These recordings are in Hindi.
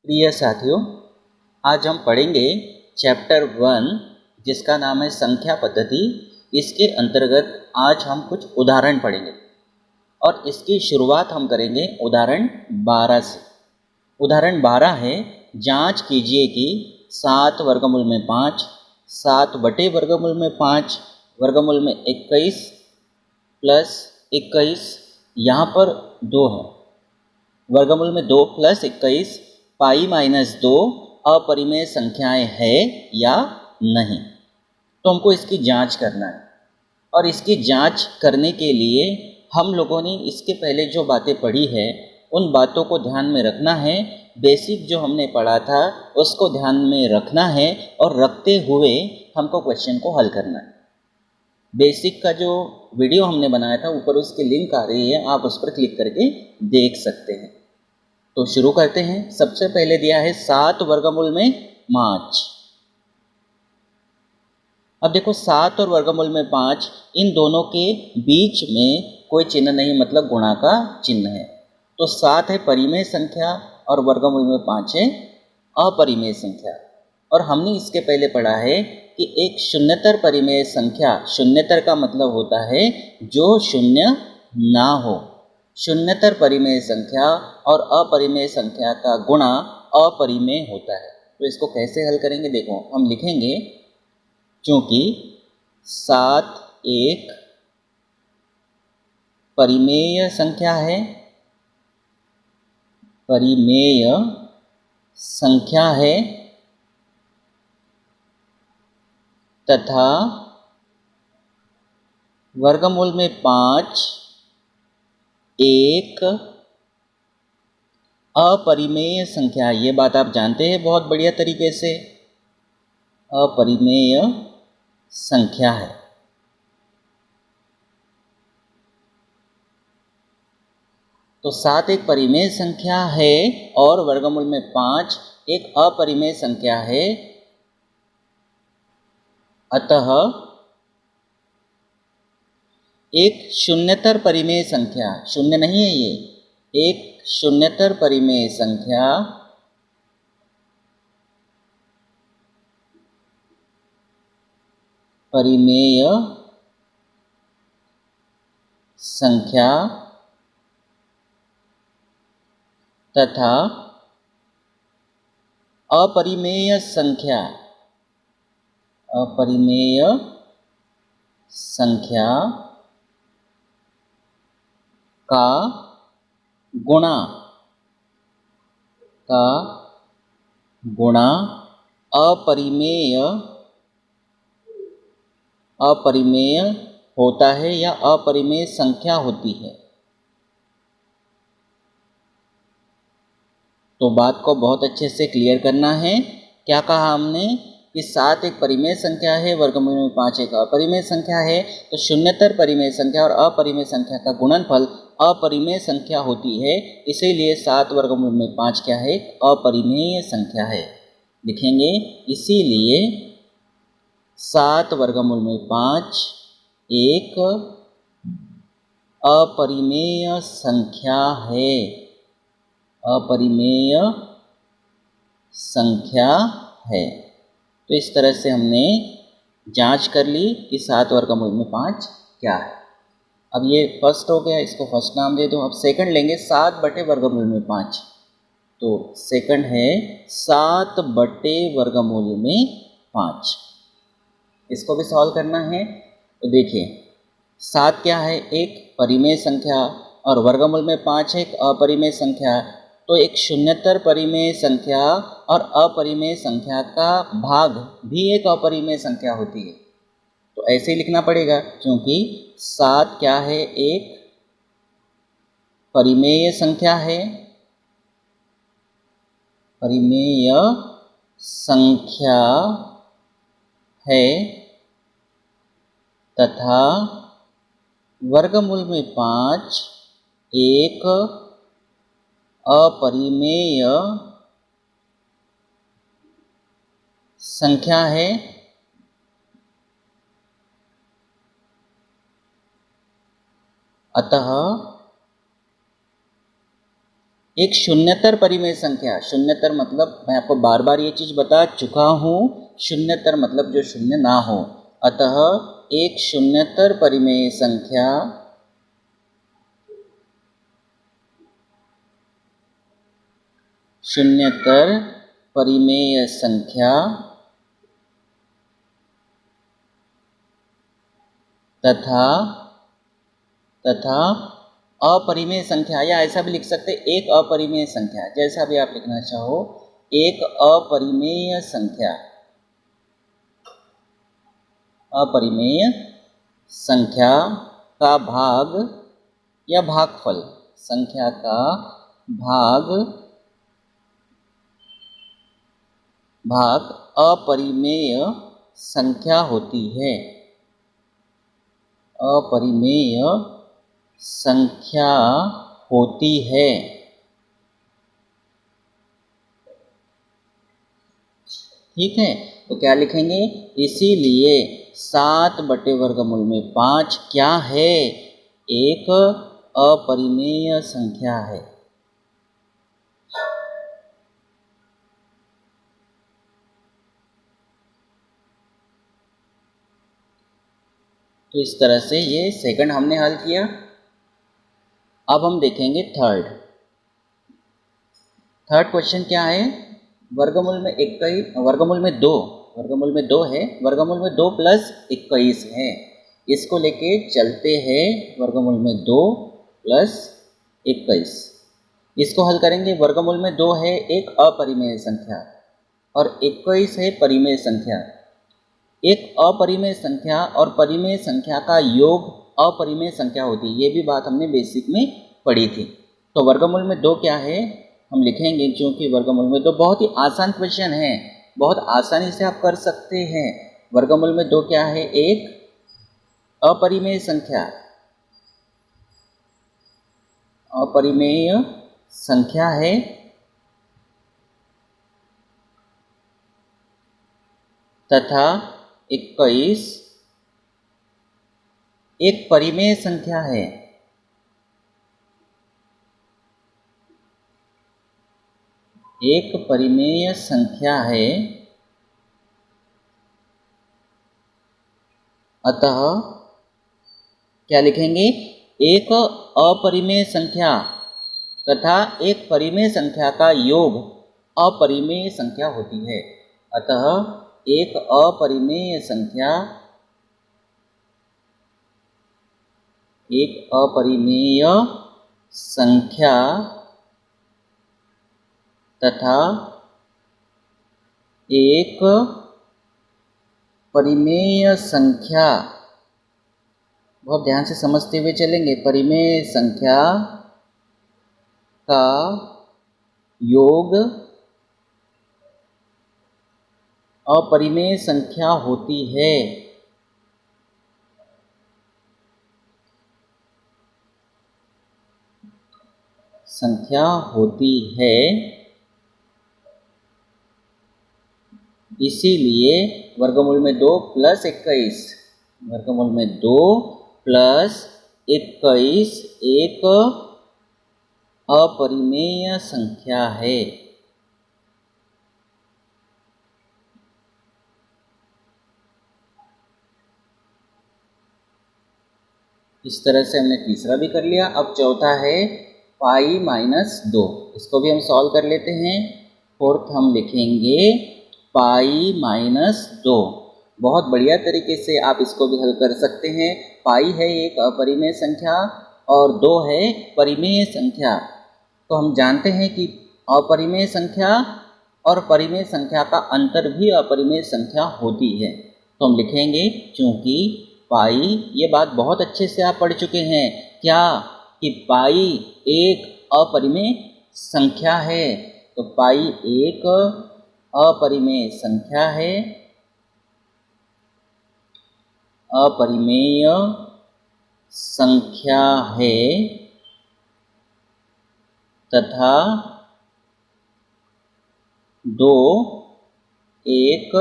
प्रिय साथियों, आज हम पढ़ेंगे चैप्टर 1 जिसका नाम है संख्या पद्धति। इसके अंतर्गत आज हम कुछ उदाहरण पढ़ेंगे और इसकी शुरुआत हम करेंगे उदाहरण 12 से। उदाहरण 12 है, जांच कीजिए कि 7 वर्गमूल में 5, 7 बटे वर्गमूल में 5, वर्गमूल में 21 प्लस 21, यहाँ पर 2 है, वर्गमूल में 2 प्लस 21 पाई माइनस 2 अपरिमेय संख्याएं है या नहीं। तो हमको इसकी जांच करना है और इसकी जांच करने के लिए हम लोगों ने इसके पहले जो बातें पढ़ी है उन बातों को ध्यान में रखना है। बेसिक जो हमने पढ़ा था उसको ध्यान में रखना है और रखते हुए हमको क्वेश्चन को हल करना है। बेसिक का जो वीडियो हमने बनाया था ऊपर उसकी लिंक आ रही है, आप उस पर क्लिक करके देख सकते हैं। तो शुरू करते हैं। सबसे पहले दिया है 7 वर्गमूल में 5। अब देखो 7 और वर्गमूल में 5, इन दोनों के बीच में कोई चिन्ह नहीं, मतलब गुणा का चिन्ह है। तो 7 है परिमेय संख्या और वर्गमूल में 5 है अपरिमेय संख्या। और हमने इसके पहले पढ़ा है कि एक शून्यतर परिमेय संख्या, शून्यतर का मतलब होता है जो शून्य ना हो। शून्यतर परिमेय संख्या और अपरिमेय संख्या का गुणा अपरिमेय होता है। तो इसको कैसे हल करेंगे, देखो हम लिखेंगे, क्योंकि 7 एक परिमेय संख्या है, परिमेय संख्या है तथा वर्गमूल में 5 एक अपरिमेय संख्या। ये बात आप जानते हैं बहुत बढ़िया तरीके से, अपरिमेय संख्या है। तो 7 एक परिमेय संख्या है और वर्गमूल में 5 एक अपरिमेय संख्या है, अतः एक शून्यतर परिमेय संख्या, शून्य नहीं है ये, एक शून्यतर परिमेय संख्या परिमेय संख्या तथा अपरिमेय संख्या, अपरिमेय संख्या का गुणा, का गुणा अपरिमेय, अपरिमेय होता है या अपरिमेय संख्या होती है। तो बात को बहुत अच्छे से क्लियर करना है। क्या कहा हमने कि 7 एक परिमेय संख्या है, वर्गमूल में 5 एक अपरिमेय संख्या है। तो शून्यतर परिमेय संख्या और अपरिमेय संख्या का गुणनफल अपरिमेय संख्या होती है, इसीलिए 7 वर्गमूल में 5 क्या है, अपरिमेय संख्या है। लिखेंगे, इसीलिए 7 वर्गमूल में 5 एक अपरिमेय संख्या है, अपरिमेय संख्या है। तो इस तरह से हमने जांच कर ली कि 7 वर्गमूल में 5 क्या है। अब ये फर्स्ट हो गया, इसको फर्स्ट नाम दे दो। अब सेकंड लेंगे, 7 बटे वर्गमूल में 5। तो सेकंड है 7 बटे वर्गमूल में 5। इसको भी सॉल्व करना है। तो देखिए 7 क्या है, एक परिमेय संख्या और वर्गमूल में 5 एक अपरिमेय संख्या। तो एक शून्यतर परिमेय संख्या और अपरिमेय संख्या का भाग भी एक अपरिमेय संख्या होती है। तो ऐसे ही लिखना पड़ेगा, क्योंकि 7 क्या है, एक परिमेय संख्या है, परिमेय संख्या है तथा वर्गमूल में 5 एक अपरिमेय संख्या है, अतः एक शून्यतर परिमेय संख्या, शून्यतर मतलब मैं आपको बार बार ये चीज़ बता चुका हूँ, शून्यतर मतलब जो शून्य ना हो। अतः एक शून्यतर परिमेय संख्या शून्यतर परिमेय संख्या तथा अपरिमेय संख्या, या ऐसा भी लिख सकते एक अपरिमेय संख्या, जैसा भी आप लिखना चाहो, एक अपरिमेय संख्या, अपरिमेय संख्या का भाग या भागफल, संख्या का भाग अपरिमेय संख्या होती है, अपरिमेय संख्या होती है। ठीक है, तो क्या लिखेंगे, इसीलिए 7/वर्गमूल में 5 क्या है, एक अपरिमेय संख्या है। तो इस तरह से ये सेकंड हमने हल किया। अब हम देखेंगे थर्ड क्वेश्चन क्या है, वर्गमूल में 21, वर्गमूल में 2 है, वर्गमूल में 2 + 21 है, इसको लेके चलते हैं। वर्गमूल में 2 + 21, इसको हल करेंगे। वर्गमूल में 2 है एक अपरिमेय संख्या और 21 है परिमेय संख्या। एक अपरिमेय संख्या और परिमेय संख्या का योग अपरिमेय संख्या होती है, ये भी बात हमने बेसिक में पढ़ी थी। तो वर्गमूल में 2 क्या है हम लिखेंगे, क्योंकि वर्गमूल में 2 बहुत ही आसान क्वेश्चन है, बहुत आसानी से आप कर सकते हैं। वर्गमूल में 2 क्या है, एक अपरिमेय संख्या, अपरिमेय संख्या है तथा 21 एक परिमेय संख्या है। एक परिमेय संख्या है, अतः क्या लिखेंगे, एक अपरिमेय संख्या तथा एक परिमेय संख्या का योग अपरिमेय संख्या होती है। अतः एक अपरिमेय संख्या, एक अपरिमेय संख्या तथा एक परिमेय संख्या, बहुत ध्यान से समझते हुए चलेंगे, परिमेय संख्या का योग अपरिमेय संख्या होती है। संख्या होती है, इसीलिए वर्गमूल में 2 + 21, वर्गमूल में 2 + 21 एक अपरिमेय संख्या है। इस तरह से हमने तीसरा भी कर लिया। अब चौथा है π-2, इसको भी हम सॉल्व कर लेते हैं। फोर्थ हम लिखेंगे π-2, बहुत बढ़िया तरीके से आप इसको भी हल कर सकते हैं। पाई है एक अपरिमेय संख्या और 2 है परिमेय संख्या। तो हम जानते हैं कि अपरिमेय संख्या और परिमेय संख्या का अंतर भी अपरिमेय संख्या होती है। तो हम लिखेंगे, चूँकि पाई, ये बात बहुत अच्छे से आप पढ़ चुके हैं क्या, कि पाई एक अपरिमेय संख्या है। तो पाई एक अपरिमेय संख्या है, अपरिमेय संख्या है तथा 2 एक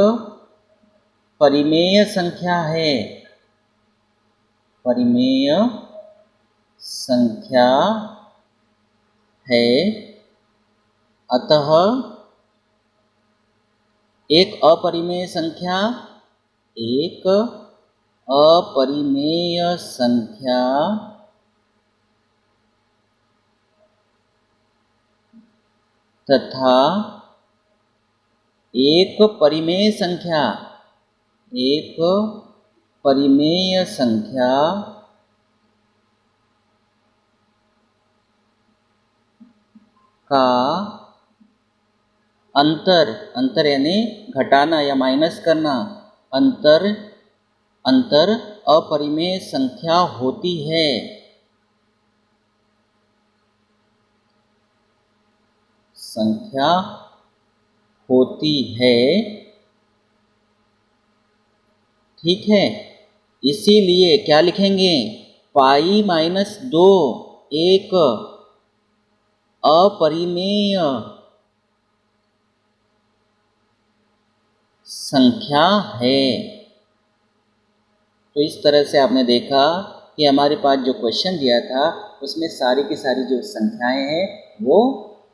परिमेय संख्या है, परिमेय संख्या है अतः एक अपरिमेय संख्या तथा एक परिमेय संख्या का अंतर यानी घटाना या माइनस करना, अंतर अपरिमेय संख्या होती है। ठीक है, इसीलिए क्या लिखेंगे, पाई माइनस 2 एक अपरिमेय संख्या है। तो इस तरह से आपने देखा कि हमारे पास जो क्वेश्चन दिया था उसमें सारी की सारी जो संख्याएं हैं वो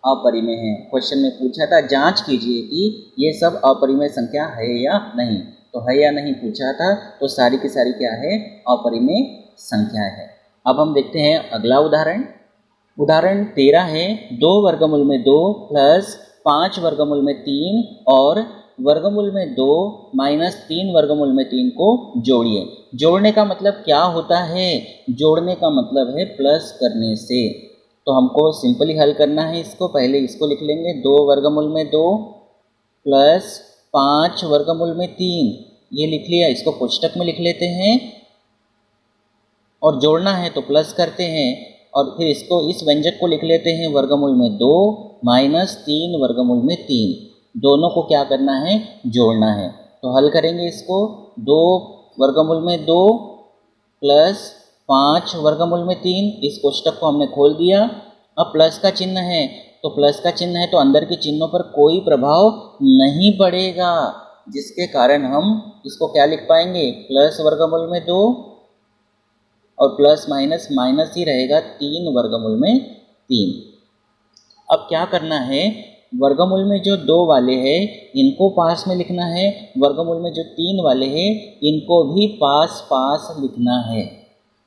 अपरिमेय हैं। क्वेश्चन में पूछा था जांच कीजिए कि ये सब अपरिमेय संख्या है या नहीं, तो है या नहीं पूछा था, तो सारी की सारी क्या है, अपरिमेय संख्या है। अब हम देखते हैं अगला उदाहरण। उदाहरण 13 है, 2 वर्गमूल में 2 प्लस 5 वर्गमूल में 3 और वर्गमूल में 2 माइनस 3 वर्गमूल में 3 को जोड़िए। जोड़ने का मतलब क्या होता है, जोड़ने का मतलब है प्लस करने से। तो हमको सिंपली हल करना है इसको, पहले इसको लिख लेंगे, 2 वर्गमूल में 2 प्लस 5 वर्गमूल में 3, ये लिख लिया। इसको कोष्टक में लिख लेते हैं और जोड़ना है तो प्लस करते हैं, और फिर इसको इस व्यंजक को लिख लेते हैं, वर्गमूल में 2 माइनस 3 वर्गमूल में 3, दोनों को क्या करना है, जोड़ना है। तो हल करेंगे इसको, 2 वर्गमूल में 2 प्लस 5 वर्गमूल में 3, इस कोष्टक को हमने खोल दिया। अब प्लस का चिन्ह है, तो प्लस का चिन्ह है तो अंदर के चिन्हों पर कोई प्रभाव नहीं पड़ेगा, जिसके कारण हम इसको क्या लिख पाएंगे, प्लस वर्गमूल में 2 और प्लस माइनस माइनस ही रहेगा, 3 वर्गमूल में 3। अब क्या करना है, वर्गमूल में जो 2 वाले हैं इनको पास में लिखना है, वर्गमूल में जो 3 वाले हैं इनको भी पास पास लिखना है।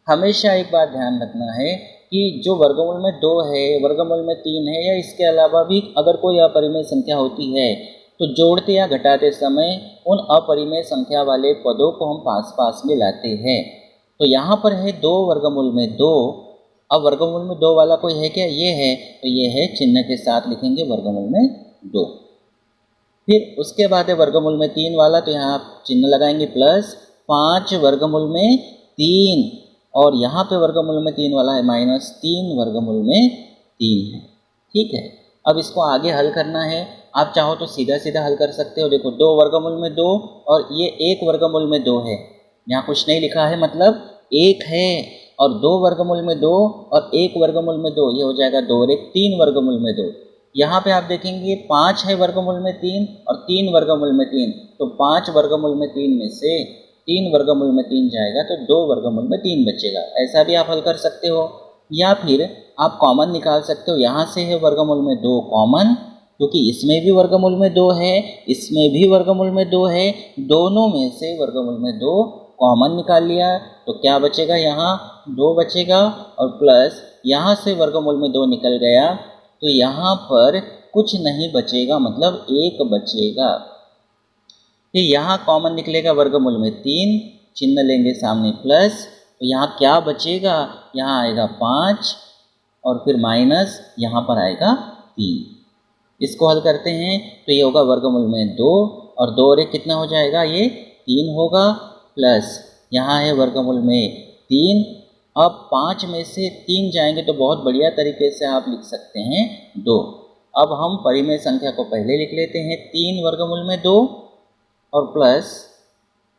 हमेशा एक बात ध्यान रखना है कि जो वर्गमूल में 2 है, वर्गमूल में 3 है, या इसके अलावा भी अगर कोई अपरिमेय संख्या होती है तो जोड़ते या घटाते समय उन अपरिमेय संख्या वाले पदों को हम पास पास में लाते हैं। तो यहाँ पर है 2 वर्गमूल में 2, अब वर्गमूल में 2 वाला कोई है क्या, ये है, तो ये है, चिन्ह के साथ लिखेंगे वर्गमूल में 2। फिर उसके बाद है वर्गमूल में 3 वाला, तो यहाँ चिन्ह लगाएंगे प्लस 5 वर्गमूल में 3, और यहाँ पे वर्गमूल में 3 वाला है माइनस 3 वर्गमूल में 3 है। ठीक है, अब इसको आगे हल करना है। आप चाहो तो सीधा सीधा हल कर सकते हो। देखो 2 वर्गमूल में 2 और ये 1 वर्गमूल में 2 है, यहाँ कुछ नहीं लिखा है मतलब 1 है, और 2 वर्गमूल में 2 और 1 वर्गमूल में 2, ये हो जाएगा 2 और 1 3 वर्गमूल में 2। यहाँ पे आप देखेंगे 5 है वर्गमूल में 3 और 3 वर्गमूल में 3, तो 5 वर्गमूल में 3 में से 3 वर्गमूल में 3 जाएगा तो 2 वर्गमूल में 3 बचेगा। ऐसा भी आप हल कर सकते हो, या फिर आप कॉमन निकाल सकते हो। यहाँ से है वर्गमूल में 2 कॉमन, क्योंकि इसमें भी वर्गमूल में 2 है, इसमें भी वर्गमूल में 2 है, दोनों में से वर्गमूल में 2 कॉमन निकाल लिया, तो क्या बचेगा, यहाँ 2 बचेगा, और प्लस यहाँ से वर्गमूल में 2 निकल गया तो यहाँ पर कुछ नहीं बचेगा, मतलब 1 बचेगा। फिर यहाँ कॉमन निकलेगा वर्गमूल में 3, चिन्ह लेंगे सामने प्लस, तो यहाँ क्या बचेगा, यहाँ आएगा 5 और फिर माइनस यहाँ पर आएगा 3। इसको हल करते हैं तो ये होगा वर्गमूल में 2 और 2 और 1 कितना हो जाएगा, ये 3 होगा, प्लस यहाँ है वर्गमूल में 3। अब 5 में से 3 जाएंगे तो बहुत बढ़िया तरीके से आप लिख सकते हैं 2। अब हम परिमेय संख्या को पहले लिख लेते हैं, 3 वर्गमूल में 2 और प्लस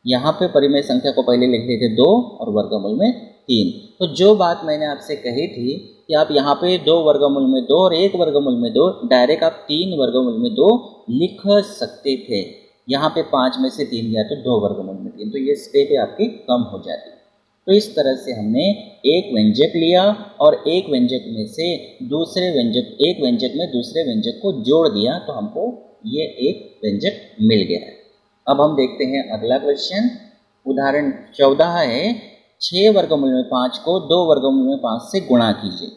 यहाँ पे परिमेय संख्या को पहले लिख लेते 2 और वर्गमूल में 3। तो जो बात मैंने आपसे कही थी कि आप यहाँ पे 2 वर्गमूल में 2 और 1 वर्गमूल में 2, डायरेक्ट आप 3 वर्गमूल में 2 लिख सकते थे। यहाँ पे 5 में से 3 गया तो 2 वर्गमूल में 3, तो ये स्टेप आपकी कम हो जाती। तो इस तरह से हमने एक व्यंजक लिया और एक व्यंजक में से दूसरे व्यंजक, एक व्यंजक में दूसरे व्यंजक को जोड़ दिया तो हमको ये एक व्यंजक मिल गया है। अब हम देखते हैं अगला क्वेश्चन। उदाहरण 14 है, 6 वर्गमूल में 5 को 2 वर्गमूल में 5 से गुणा कीजिए।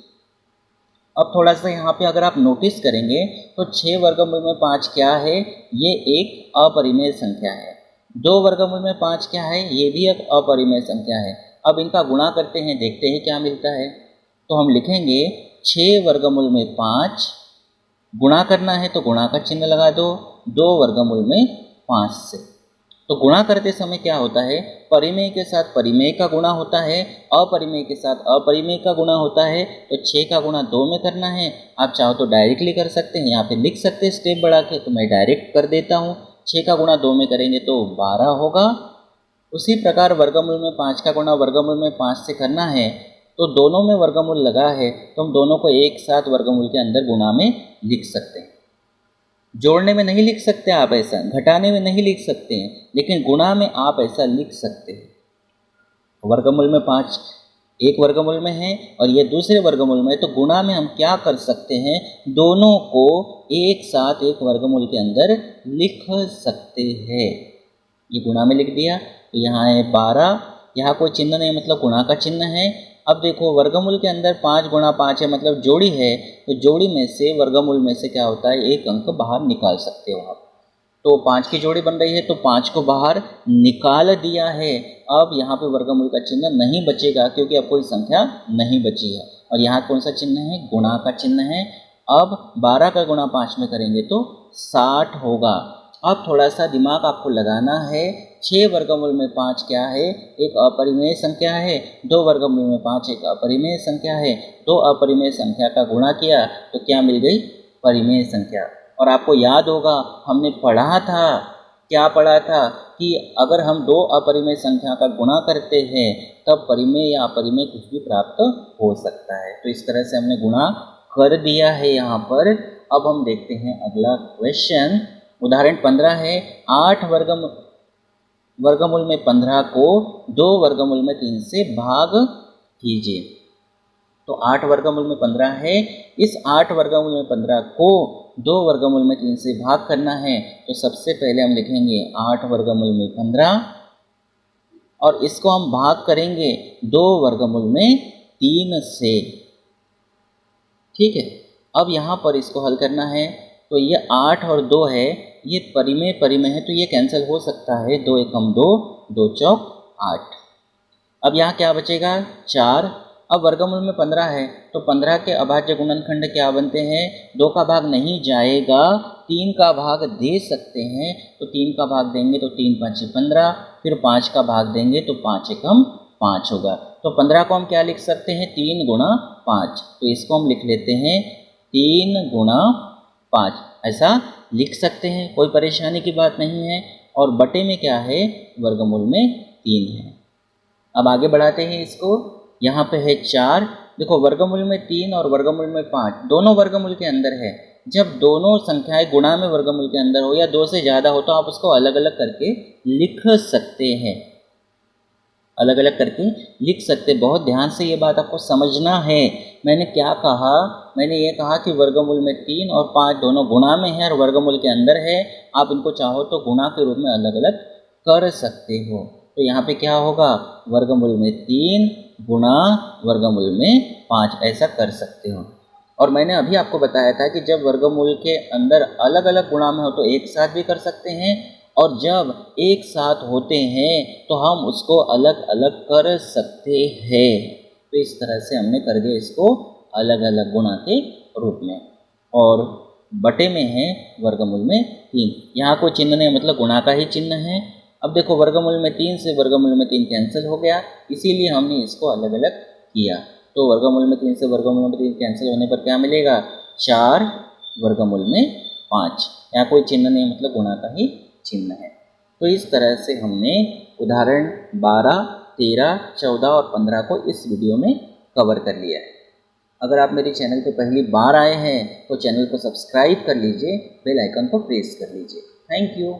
अब थोड़ा सा यहाँ पे अगर आप नोटिस करेंगे तो 6 वर्गमूल में 5 क्या है, ये एक अपरिमेय संख्या है। 2 वर्गमूल में 5 क्या है, ये भी एक अपरिमेय संख्या है। अब इनका गुणा करते हैं, देखते हैं क्या मिलता है। तो हम लिखेंगे 6 वर्गमूल में 5, गुणा करना है तो गुणा का चिन्ह लगा दो 2 वर्गमूल में 5 से। तो गुणा करते समय क्या होता है, परिमेय के साथ परिमेय का गुणा होता है, अपरिमेय के साथ अपरिमेय का गुणा होता है। तो 6 का गुणा 2 में करना है। आप चाहो तो डायरेक्टली कर सकते हैं, यहाँ पे लिख सकते हैं स्टेप बढ़ा के, तो मैं डायरेक्ट कर देता हूँ। 6 का गुणा 2 में करेंगे तो 12 होगा। उसी प्रकार वर्गमूल में 5 का गुणा वर्गमूल में 5 से करना है, तो दोनों में वर्गमूल लगा है तो हम दोनों को एक साथ वर्गमूल के अंदर गुणा में लिख सकते हैं। जोड़ने में नहीं लिख सकते आप ऐसा, घटाने में नहीं लिख सकते हैं, लेकिन गुणा में आप ऐसा लिख सकते हैं। वर्गमूल में 5 एक वर्गमूल में है और ये दूसरे वर्गमूल में है, तो गुणा में हम क्या कर सकते हैं, दोनों को एक साथ एक वर्गमूल के अंदर लिख सकते हैं। ये गुणा में लिख दिया, तो यहाँ है 12, यहाँ कोई चिन्ह नहीं मतलब गुणा का चिन्ह है। अब देखो वर्गमूल के अंदर 5 गुणा 5 है मतलब जोड़ी है, तो जोड़ी में से वर्गमूल में से क्या होता है, एक अंक बाहर निकाल सकते हो आप। तो 5 की जोड़ी बन रही है तो 5 को बाहर निकाल दिया है। अब यहाँ पे वर्गमूल का चिन्ह नहीं बचेगा क्योंकि अब कोई संख्या नहीं बची है। और यहाँ कौन सा चिन्ह है, गुणा का चिन्ह है। अब 12 का गुणा 5 में करेंगे तो 60 होगा। अब थोड़ा सा दिमाग आपको लगाना है, 6 वर्गमूल में 5 क्या है, एक अपरिमेय संख्या है। 2 वर्गमूल में 5 एक अपरिमेय संख्या है। 2 अपरिमेय संख्या का गुणा किया तो क्या मिल गई, परिमेय संख्या। और आपको याद होगा हमने पढ़ा था, क्या पढ़ा था कि अगर हम 2 अपरिमेय संख्या का गुणा करते हैं तब परिमेय या अपरिमेय कुछ भी प्राप्त हो सकता है। तो इस तरह से हमने गुणा कर दिया है यहाँ पर। अब हम देखते हैं अगला क्वेश्चन। उदाहरण 15 है, 8 वर्गमूल में 15 को 2 वर्गमूल में 3 से भाग कीजिए। तो 8 वर्गमूल में 15 है, इस 8 वर्गमूल में 15 को 2 वर्गमूल में 3 से भाग करना है। तो सबसे पहले हम लिखेंगे 8 वर्गमूल में 15 और इसको हम भाग करेंगे 2 वर्गमूल में 3 से। ठीक है, अब यहाँ पर इसको हल करना है। तो ये 8 और 2 है, ये परिमेय है तो ये कैंसिल हो सकता है। 2 एकम 2, 2 चौक 8। अब यहाँ क्या बचेगा, 4। अब वर्गमूल में 15 है तो 15 के अभाज्य गुणनखंड क्या बनते हैं, 2 का भाग नहीं जाएगा, 3 का भाग दे सकते हैं। तो 3 का भाग देंगे तो 3 5 15, फिर 5 का भाग देंगे तो 5 एकम 5 होगा। तो 15 को हम क्या लिख सकते हैं, 3 गुणा 5। तो इसको हम लिख लेते हैं 3 गुणा 5, ऐसा लिख सकते हैं, कोई परेशानी की बात नहीं है। और बटे में क्या है, वर्गमूल में 3 है। अब आगे बढ़ाते हैं इसको। यहाँ पे है 4। देखो वर्गमूल में 3 और वर्गमूल में 5 दोनों वर्गमूल के अंदर है। जब दोनों संख्याएं गुणा में वर्गमूल के अंदर हो या 2 से ज़्यादा हो तो आप उसको अलग अलग करके लिख सकते हैं, अलग अलग करके लिख सकते। बहुत ध्यान से ये बात आपको समझना है। मैंने क्या कहा, मैंने ये कहा कि वर्गमूल में 3 और 5 दोनों गुणा में है और वर्गमूल के अंदर है। आप इनको चाहो तो गुणा के रूप में अलग अलग कर सकते हो। तो यहाँ पे क्या होगा, वर्गमूल में 3 गुणा वर्गमूल में 5, ऐसा कर सकते हो। और मैंने अभी आपको बताया था कि जब वर्गमूल के अंदर अलग अलग गुणा में हो तो एक साथ भी कर सकते हैं, और जब एक साथ होते हैं तो हम उसको अलग अलग कर सकते हैं। तो इस तरह से हमने कर दिया इसको अलग अलग गुणा के रूप में। और बटे में है वर्गमूल में 3, यहाँ कोई चिन्ह नहीं मतलब गुणा का ही चिन्ह है। अब देखो वर्गमूल में 3 से वर्गमूल में 3 कैंसिल हो गया, इसीलिए हमने इसको अलग अलग किया। तो वर्गमूल में 3 से वर्गमूल में 3 कैंसिल होने पर क्या मिलेगा, 4 वर्गमूल में 5। यहाँ कोई चिन्ह नहीं मतलब गुणा का ही चिन्ह है। तो इस तरह से हमने उदाहरण 12, 13, 14 और 15 को इस वीडियो में कवर कर लिया है। अगर आप मेरे चैनल पर पहली बार आए हैं तो चैनल को सब्सक्राइब कर लीजिए, बेल आइकन को प्रेस कर लीजिए। Thank you.